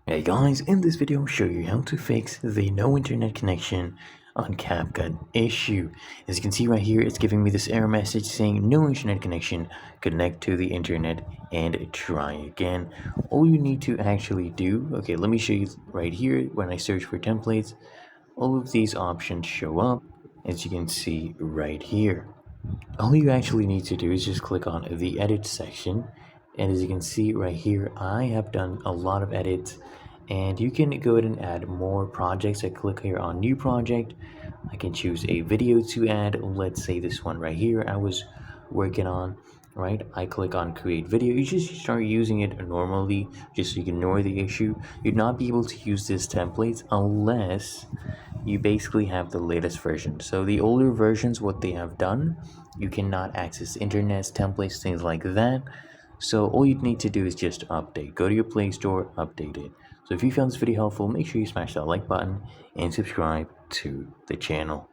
Hey guys, in this video I'll show you how to fix the no internet connection on CapCut issue. As you can see right here, it's giving me this error message saying no internet connection, connect to the internet and try again. All you need to actually do, okay, let me show you right here. When I search for templates, all of these options show up, as you can see right here. All you actually need to do is just click on the edit section, and as you can see right here, I have done a lot of edits, and you can go ahead and add more projects. I click here on new project. I can choose a video to add. Let's say this one right here I was working on, right? I click on create video. You just start using it normally, just so you can ignore the issue. You'd not be able to use this template unless you basically have the latest version. So the older versions, what they have done, you cannot access internet templates, things like that. So all you need to do is just update. Go to your Play Store, update it. So if you found this video helpful, make sure you smash that like button and subscribe to the channel.